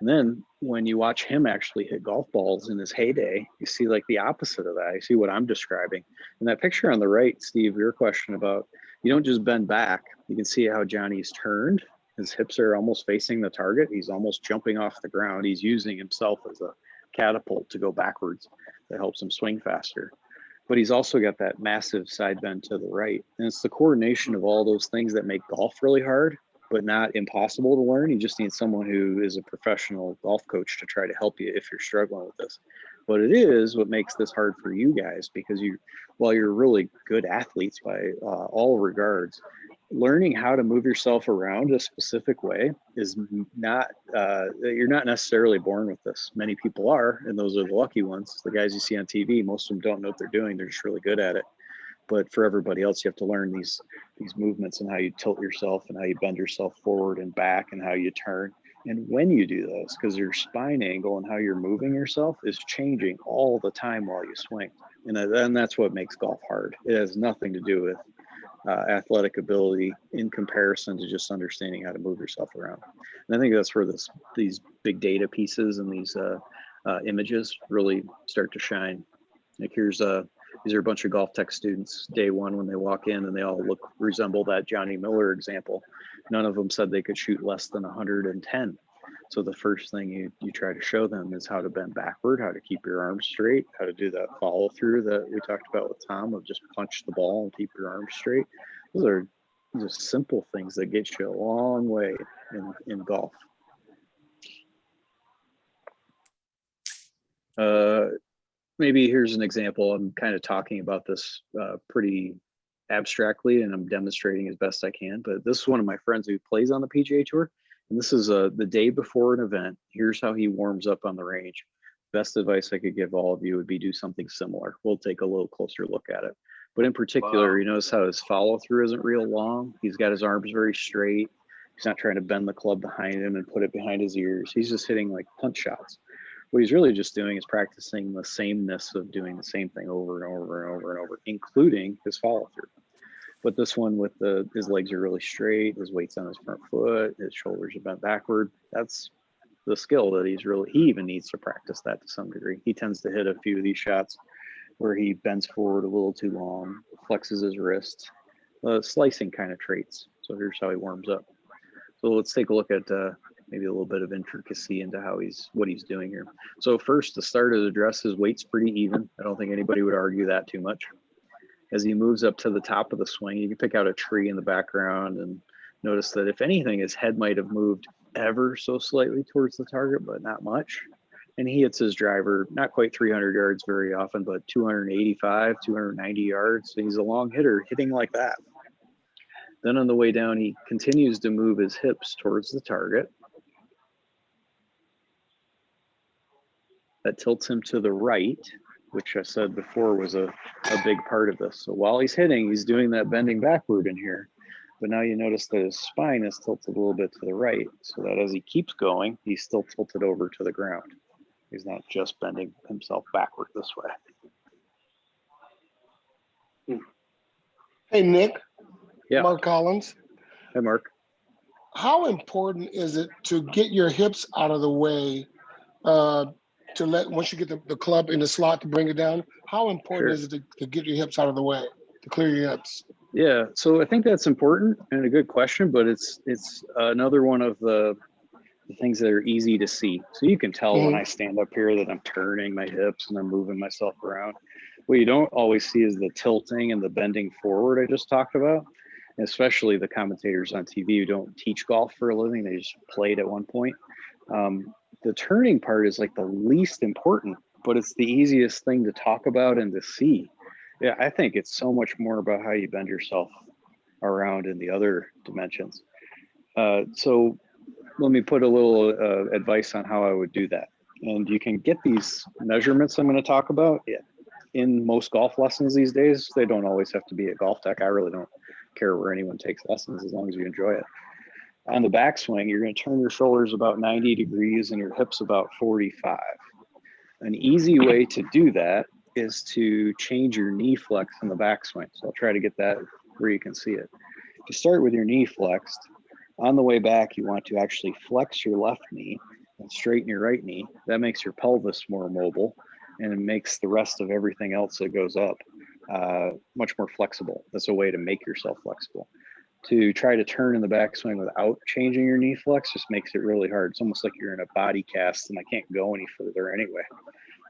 And then when you watch him actually hit golf balls in his heyday, you see like the opposite of that. You see what I'm describing. And that picture on the right, Steve, your question about, you don't just bend back. You can see how Johnny's turned. His hips are almost facing the target. He's almost jumping off the ground. He's using himself as a catapult to go backwards. That helps him swing faster. But he's also got that massive side bend to the right. And it's the coordination of all those things that make golf really hard, but not impossible to learn. You just need someone who is a professional golf coach to try to help you if you're struggling with this. But it is what makes this hard for you guys, because while you're really good athletes by all regards, learning how to move yourself around a specific way is not, you're not necessarily born with this. Many people are, and those are the lucky ones. The guys you see on TV, most of them don't know what they're doing. They're just really good at it. But for everybody else, you have to learn these movements and how you tilt yourself and how you bend yourself forward and back and how you turn. And when you do those, because your spine angle and how you're moving yourself is changing all the time while you swing. And that's what makes golf hard. It has nothing to do with athletic ability in comparison to just understanding how to move yourself around. And I think that's where these big data pieces and these images really start to shine. Like these are a bunch of GOLFTEC students day one when they walk in, and they all resemble that Johnny Miller example. None of them said they could shoot less than 110. So the first thing you try to show them is how to bend backward, how to keep your arms straight, how to do that follow through that we talked about with Tom of just punch the ball and keep your arms straight. Those are just simple things that get you a long way in golf. Maybe here's an example. I'm kind of talking about this pretty abstractly, and I'm demonstrating as best I can, but this is one of my friends who plays on the PGA Tour. And this is the day before an event. Here's how he warms up on the range. Best advice I could give all of you would be do something similar. We'll take a little closer look at it. But in particular, you notice how his follow through isn't real long. He's got his arms very straight. He's not trying to bend the club behind him and put it behind his ears. He's just hitting like punch shots. What he's really just doing is practicing the sameness of doing the same thing over and over and over and over, including his follow through. But this one with his legs are really straight, his weight's on his front foot, his shoulders are bent backward. That's the skill that he even needs to practice that to some degree. He tends to hit a few of these shots where he bends forward a little too long, flexes his wrist, slicing kind of traits. So here's how he warms up. So let's take a look at maybe a little bit of intricacy into what he's doing here. So first, the start of the dress, his weight's pretty even. I don't think anybody would argue that too much. As he moves up to the top of the swing, you can pick out a tree in the background and notice that if anything, his head might have moved ever so slightly towards the target, but not much. And he hits his driver, not quite 300 yards very often, but 285, 290 yards. So he's a long hitter hitting like that. Then on the way down, he continues to move his hips towards the target. That tilts him to the right, which I said before was a big part of this. So while he's hitting, he's doing that bending backward in here. But now you notice that his spine is tilted a little bit to the right, so that as he keeps going, he's still tilted over to the ground. He's not just bending himself backward this way. Hey, Nick. Yeah. Mark Collins. Hi, Mark. How important is it to get your hips out of the way once you get the club in the slot to bring it down? How important is it to get your hips out of the way, to clear your hips? Yeah, so I think that's important and a good question, but it's another one of the things that are easy to see. So you can tell when I stand up here that I'm turning my hips and I'm moving myself around. What you don't always see is the tilting and the bending forward I just talked about, especially the commentators on TV who don't teach golf for a living. They just played at one point. The turning part is like the least important, but it's the easiest thing to talk about and to see. Yeah, I think it's so much more about how you bend yourself around in the other dimensions. So let me put a little advice on how I would do that. And you can get these measurements I'm going to talk about in most golf lessons these days. They don't always have to be at GOLFTEC. I really don't care where anyone takes lessons as long as you enjoy it. On the backswing, you're going to turn your shoulders about 90 degrees and your hips about 45. An easy way to do that is to change your knee flex in the backswing. So I'll try to get that where you can see it. To start with your knee flexed, on the way back, you want to actually flex your left knee and straighten your right knee. That makes your pelvis more mobile and it makes the rest of everything else that goes up much more flexible. That's a way to make yourself flexible. To try to turn in the backswing without changing your knee flex just makes it really hard. It's almost like you're in a body cast and I can't go any further anyway.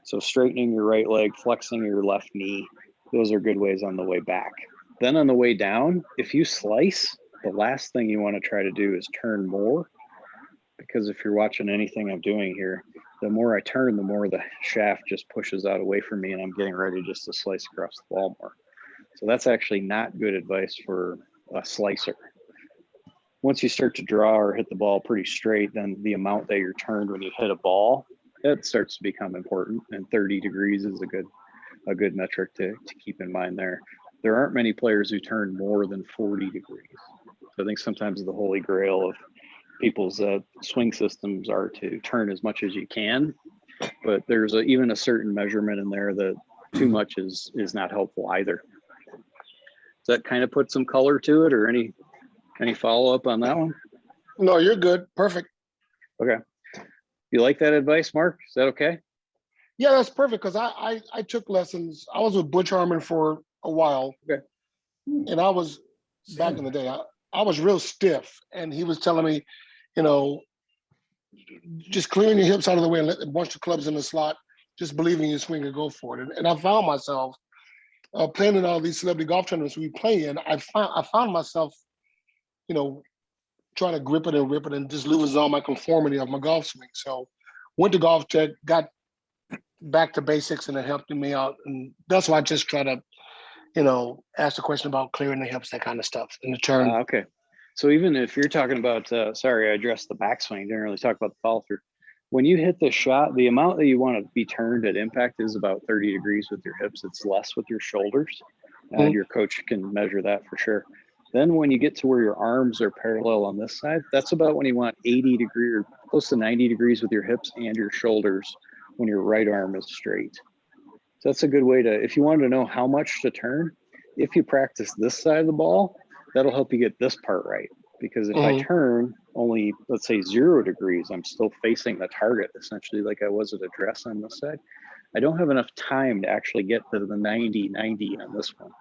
So straightening your right leg, flexing your left knee, those are good ways on the way back. Then on the way down, if you slice, the last thing you want to try to do is turn more, because if you're watching anything I'm doing here, the more I turn, the more the shaft just pushes out away from me and I'm getting ready just to slice across the ball more. So that's actually not good advice for a slicer. Once you start to draw or hit the ball pretty straight, then the amount that you're turned when you hit a ball, that starts to become important, and 30 degrees is a good metric to keep in mind there. There aren't many players who turn more than 40 degrees. So I think sometimes the holy grail of people's swing systems are to turn as much as you can, but there's even a certain measurement in there that too much is not helpful either. Does that kind of put some color to it, or any follow up on that one? No, you're good. Perfect. Okay. You like that advice, Mark? Is that okay? Yeah, that's perfect, because I took lessons. I was with Butch Harmon for a while. Okay. And I was, back in the day, I was real stiff. And he was telling me, you know, just clearing your hips out of the way and let a bunch of clubs in the slot, just believing your swing and go for it. And I found myself playing in all these celebrity golf tournaments we play in. I found myself, you know, trying to grip it and rip it and just losing all my conformity of my golf swing. So went to GOLFTEC, got back to basics, and it helped me out. And that's why I just try to, you know, ask the question about clearing the hips, that kind of stuff in the turn. Okay. So even if you're talking about, sorry, I addressed the backswing, didn't really talk about the follow through. When you hit the shot, the amount that you want to be turned at impact is about 30 degrees with your hips. It's less with your shoulders. And your coach can measure that for sure. Then when you get to where your arms are parallel on this side, that's about when you want 80 degrees or close to 90 degrees with your hips and your shoulders when your right arm is straight. So that's a good way to, if you wanted to know how much to turn, if you practice this side of the ball, that'll help you get this part right. Because if I turn only, let's say 0 degrees, I'm still facing the target, essentially like I was at address on this side. I don't have enough time to actually get to the 90 on this one.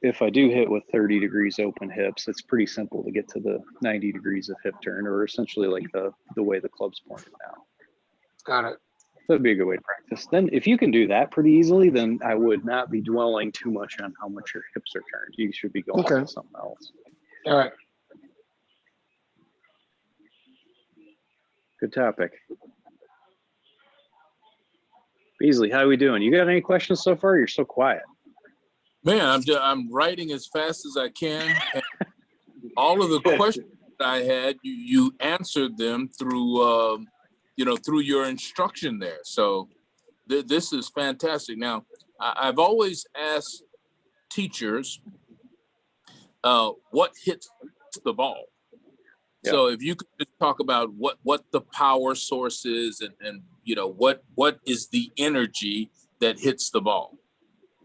If I do hit with 30 degrees open hips, it's pretty simple to get to the 90 degrees of hip turn, or essentially like the way the club's pointed now. Got it. That'd be a good way to practice. Then if you can do that pretty easily, then I would not be dwelling too much on how much your hips are turned. You should be going to something else. All right. Good topic. Beasley, how are we doing? You got any questions so far? You're so quiet. Man, I'm writing as fast as I can. And all of the questions that I had, you answered them through, through your instruction there. So this is fantastic. Now, I've always asked teachers what hits the ball. Yeah. So if you could just talk about what the power source is and what is the energy that hits the ball.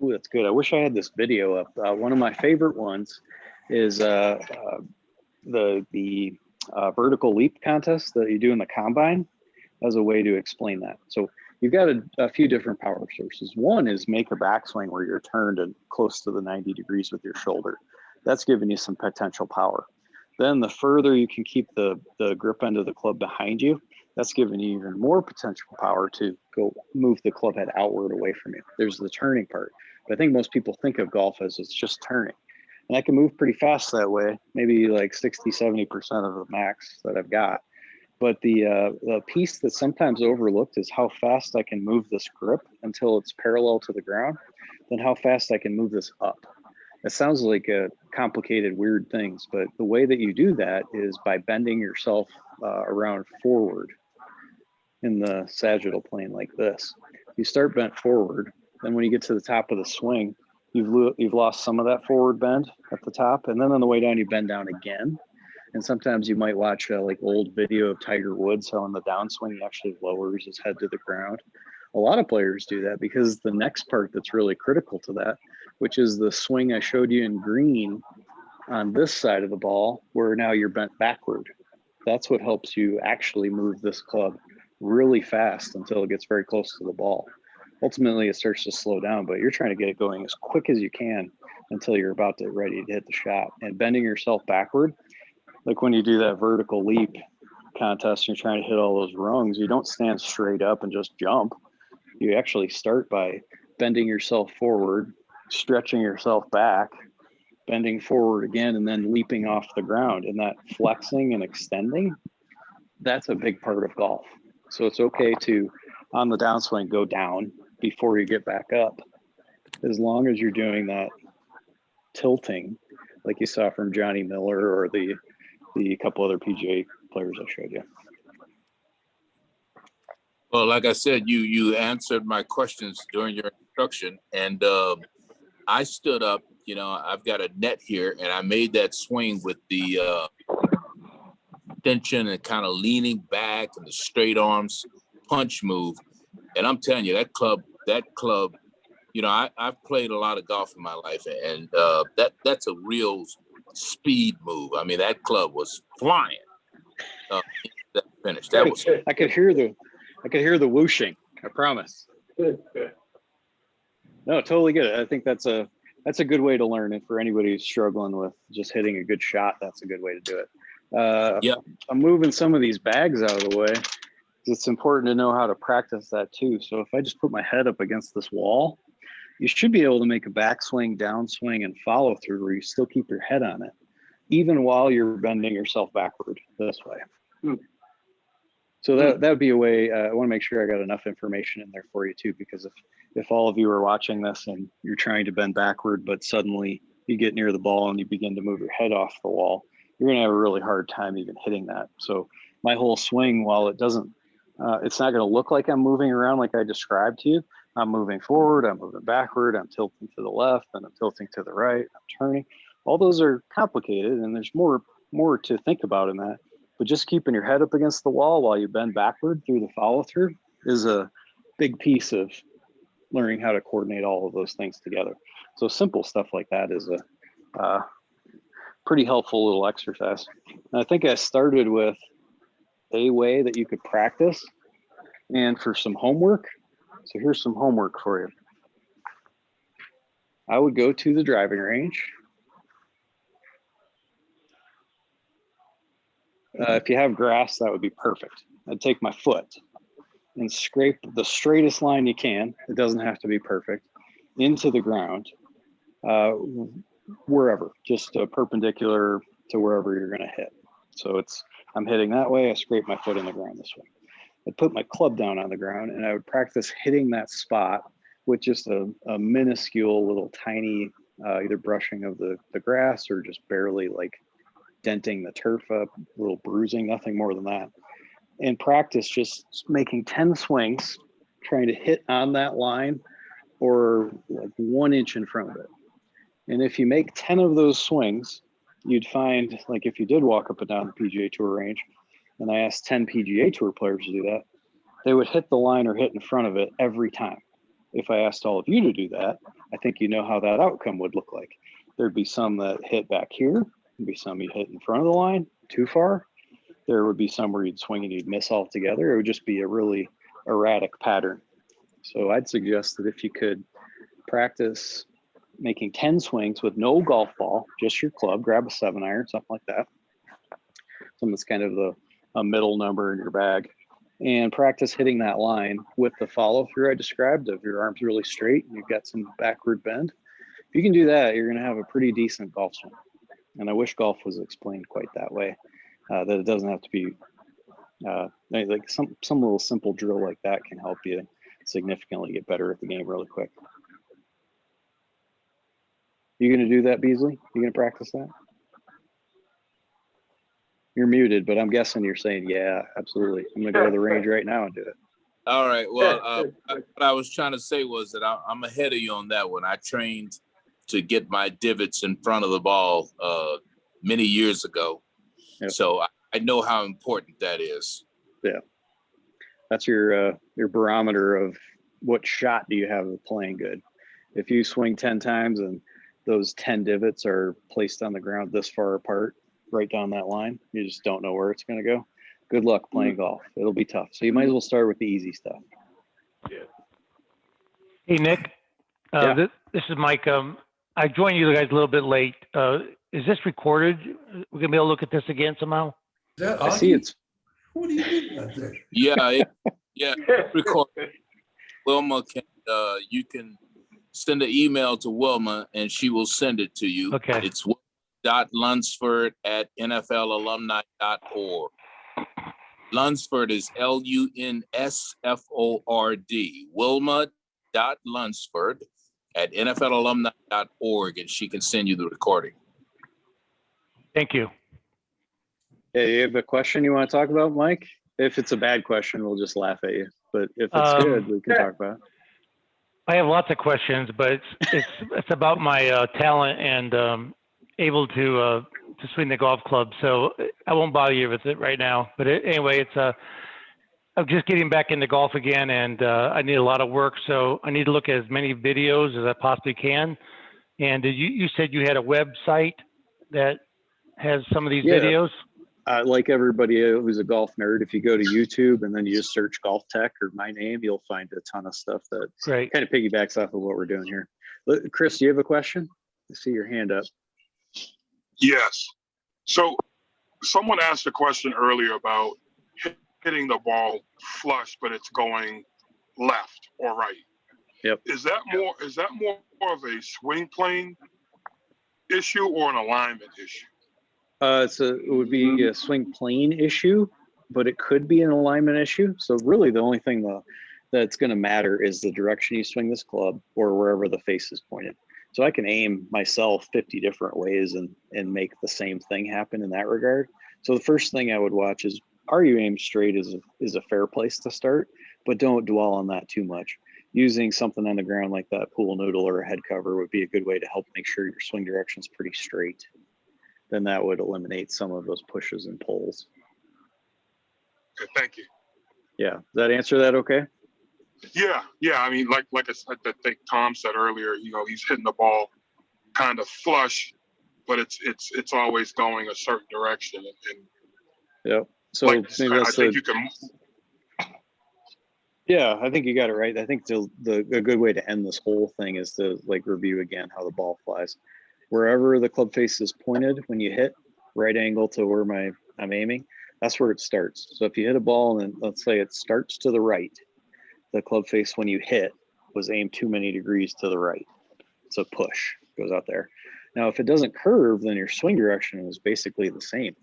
Ooh, that's good. I wish I had this video up. One of my favorite ones is the vertical leap contest that you do in the combine as a way to explain that. So you've got a few different power sources. One is make a backswing where you're turned and close to the 90 degrees with your shoulder. That's giving you some potential power. Then the further you can keep the grip end of the club behind you, that's giving you even more potential power to go move the club head outward away from you. There's the turning part. But I think most people think of golf as it's just turning. And I can move pretty fast that way, maybe like 60, 70% of the max that I've got. But the piece that's sometimes overlooked is how fast I can move this grip until it's parallel to the ground, then how fast I can move this up. It sounds like complicated, weird things, but the way that you do that is by bending yourself around forward in the sagittal plane like this. You start bent forward, then when you get to the top of the swing, you've lost some of that forward bend at the top, and then on the way down you bend down again. And sometimes you might watch like old video of Tiger Woods, how on the downswing he actually lowers his head to the ground. A lot of players do that because the next part that's really critical to that, which is the swing I showed you in green on this side of the ball, where now you're bent backward. That's what helps you actually move this club really fast until it gets very close to the ball. Ultimately, it starts to slow down, but you're trying to get it going as quick as you can until you're about to ready to hit the shot. And bending yourself backward, like when you do that vertical leap contest, you're trying to hit all those rungs, you don't stand straight up and just jump. You actually start by bending yourself forward, stretching yourself back, bending forward again, and then leaping off the ground. And that flexing and extending, that's a big part of golf. So it's okay to, on the downswing, go down before you get back up, as long as you're doing that tilting, like you saw from Johnny Miller or the couple other PGA players I showed you. Well, like I said, you answered my questions during your instruction, and I stood up. You know, I've got a net here, and I made that swing with the tension and kind of leaning back and the straight arms punch move. And I'm telling you, that club, you know, I've played a lot of golf in my life, and that's a real speed move. I mean, that club was flying. That finish. That was. I could hear the whooshing. I promise. Good. No, totally good. I think that's a good way to learn. And for anybody who's struggling with just hitting a good shot, that's a good way to do it. Yeah. I'm moving some of these bags out of the way. It's important to know how to practice that too. So if I just put my head up against this wall, you should be able to make a backswing, downswing, and follow through where you still keep your head on it, even while you're bending yourself backward this way. So that would be a way. I want to make sure I got enough information in there for you too, because if all of you are watching this and you're trying to bend backward, but suddenly you get near the ball and you begin to move your head off the wall, you're going to have a really hard time even hitting that. So my whole swing, while it doesn't, it's not going to look like I'm moving around like I described to you. I'm moving forward, I'm moving backward, I'm tilting to the left, and I'm tilting to the right, I'm turning. All those are complicated, and there's more to think about in that. But just keeping your head up against the wall while you bend backward through the follow through is a big piece of learning how to coordinate all of those things together. So simple stuff like that is a pretty helpful little exercise. And I think I started with a way that you could practice and for some homework. So here's some homework for you. I would go to the driving range. If you have grass, that would be perfect. I'd take my foot and scrape the straightest line you can. It doesn't have to be perfect, into the ground, wherever, just perpendicular to wherever you're going to hit. So I'm hitting that way. I scrape my foot in the ground this way. I'd put my club down on the ground, and I would practice hitting that spot with just a minuscule little tiny either brushing of the grass or just barely like denting the turf up, a little bruising, nothing more than that. And practice just making 10 swings, trying to hit on that line or like 1 inch in front of it. And if you make 10 of those swings, you'd find, like if you did walk up and down the PGA Tour range, and I asked 10 PGA Tour players to do that, they would hit the line or hit in front of it every time. If I asked all of you to do that, I think you know how that outcome would look like. There'd be some that hit back here. There'd be some you hit in front of the line, too far. There would be some where you'd swing and you'd miss altogether. It would just be a really erratic pattern. So I'd suggest that if you could practice making 10 swings with no golf ball, just your club, grab a 7-iron, something like that. Something that's kind of a middle number in your bag, and practice hitting that line with the follow through I described of your arms really straight and you've got some backward bend. If you can do that, you're going to have a pretty decent golf swing. And I wish golf was explained quite that way, that it doesn't have to be like some little simple drill like that can help you significantly get better at the game really quick. You going to do that, Beasley? You going to practice that? You're muted, but I'm guessing you're saying, yeah, absolutely. I'm going to go to the range right now and do it. All right. Well, what I was trying to say was that I'm ahead of you on that one. I trained to get my divots in front of the ball many years ago. Yep. So I know how important that is. Yeah. That's your barometer of what shot do you have of playing good. If you swing 10 times and those 10 divots are placed on the ground this far apart, right down that line, you just don't know where it's going to go. Good luck playing golf. It'll be tough. So you might as well start with the easy stuff. Yeah. Hey, Nick. Yeah. This is Mike. I joined you guys a little bit late. Is this recorded? We're going to be able to look at this again somehow? Is that I see Augie? it's What are you doing out there? Yeah, record. Wilma can, you can send an email to Wilma and she will send it to you. Okay. It's Lunsford@nflalumni.org. Lunsford is LUNSFORD. Wilma.Lunsford@nflalumni.org, and she can send you the recording. Thank you. Hey, you have a question you want to talk about, Mike? If it's a bad question, we'll just laugh at you. But if it's good, we can talk about it. I have lots of questions, but it's about my talent and able to swing the golf club. So I won't bother you with it right now. But anyway, I'm just getting back into golf again, and I need a lot of work. So I need to look at as many videos as I possibly can. And you said you had a website that has some of these videos? Like everybody who's a golf nerd, if you go to YouTube and then you just search GOLFTEC or my name, you'll find a ton of stuff that Great. kind of piggybacks off of what we're doing here. Chris, do you have a question? I see your hand up. Yes. So someone asked a question earlier about hitting the ball flush, but it's going left or right. Yep. Is that more of a swing plane issue or an alignment issue? It would be a swing plane issue, but it could be an alignment issue. So really the only thing that's going to matter is the direction you swing this club or wherever the face is pointed. So I can aim myself 50 different ways and make the same thing happen in that regard. So the first thing I would watch is, are you aimed straight is a fair place to start, but don't dwell on that too much. Using something on the ground like that pool noodle or a head cover would be a good way to help make sure your swing direction is pretty straight. Then that would eliminate some of those pushes and pulls. Okay, thank you. Yeah, does that answer that okay? Yeah. I mean, like I think Tom said earlier, he's hitting the ball kind of flush, but it's always going a certain direction. And yep. So like, maybe I think you can. Yeah, I think you got it right. I think a good way to end this whole thing is to review again how the ball flies. Wherever the club face is pointed when you hit, right angle to where I'm aiming, that's where it starts. So if you hit a ball and let's say it starts to the right, the club face when you hit was aimed too many degrees to the right. So push goes out there. Now, if it doesn't curve, then your swing direction is basically the same.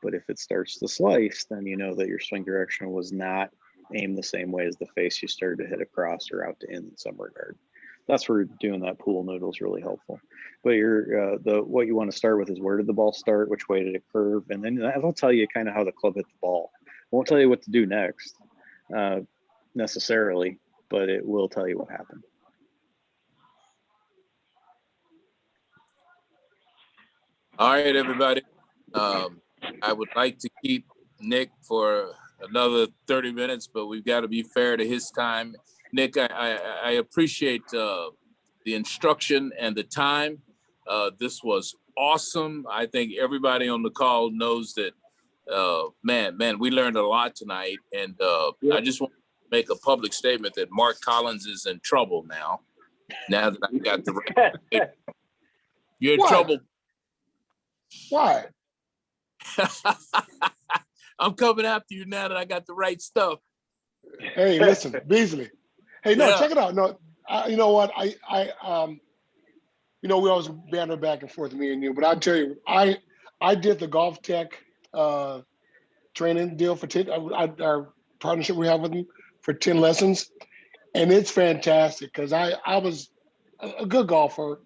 But if it starts to slice, then you know that your swing direction was not aimed the same way as the face you started to hit across or out to in some regard. That's where doing that pool noodle is really helpful. But what you want to start with is, where did the ball start? Which way did it curve? And then that'll tell you kind of how the club hit the ball. It won't tell you what to do next necessarily, but it will tell you what happened. All right, everybody. I would like to keep Nick for another 30 minutes, but we've got to be fair to his time. Nick, I appreciate the instruction and the time. This was awesome. I think everybody on the call knows that, man, we learned a lot tonight. And I just want to make a public statement that Mark Collins is in trouble now that I got the right. You're in trouble. Why? I'm coming after you now that I got the right stuff. Hey, listen, Beasley. Hey, no, check it out. No, you know what? We always banter back and forth, me and you. But I'll tell you, I did the GOLFTEC training deal for 10. Our partnership we have with them for 10 lessons, and it's fantastic because I was a good golfer,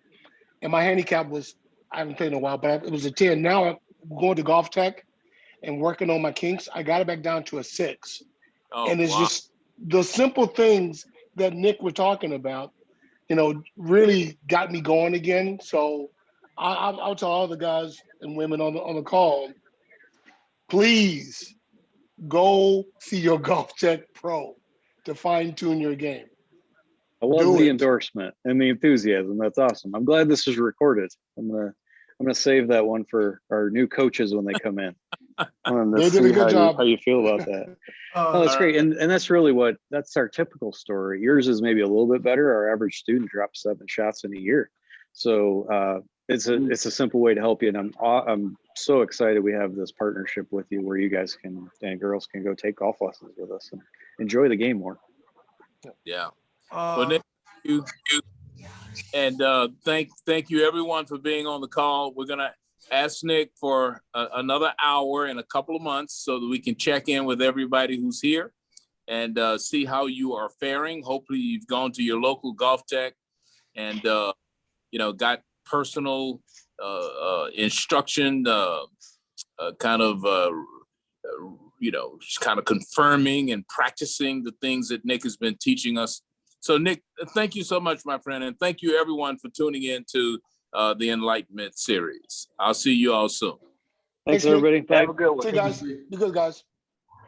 and my handicap was, I haven't played in a while, but it was a 10. Now I'm going to GOLFTEC and working on my kinks. I got it back down to a 6. Oh, and it's just the simple things that Nick was talking about really got me going again. So I'll tell all the guys and women on the call, please go see your GOLFTEC Pro to fine tune your game. I love Do the it. endorsement and the enthusiasm. That's awesome. I'm glad this is recorded. I'm gonna save that one for our new coaches when they come in. They did a good job. How you feel about that. Oh, that's great. And that's really that's our typical story. Yours is maybe a little bit better. Our average student drops 7 shots in a year. So it's a simple way to help you. And I'm so excited we have this partnership with you where you guys and girls can go take golf lessons with us and enjoy the game more. Yeah. Well, Nick, thank you. And thank you everyone for being on the call. We're gonna ask Nick for another hour in a couple of months so that we can check in with everybody who's here and see how you are faring. Hopefully you've gone to your local GOLFTEC and got personal instruction, kind of confirming and practicing the things that Nick has been teaching us. So Nick, thank you so much, my friend. And thank you everyone for tuning in to the Enlightenment series. I'll see you all soon. Thanks everybody. Bye. Have a good one. See you guys. Be good, guys.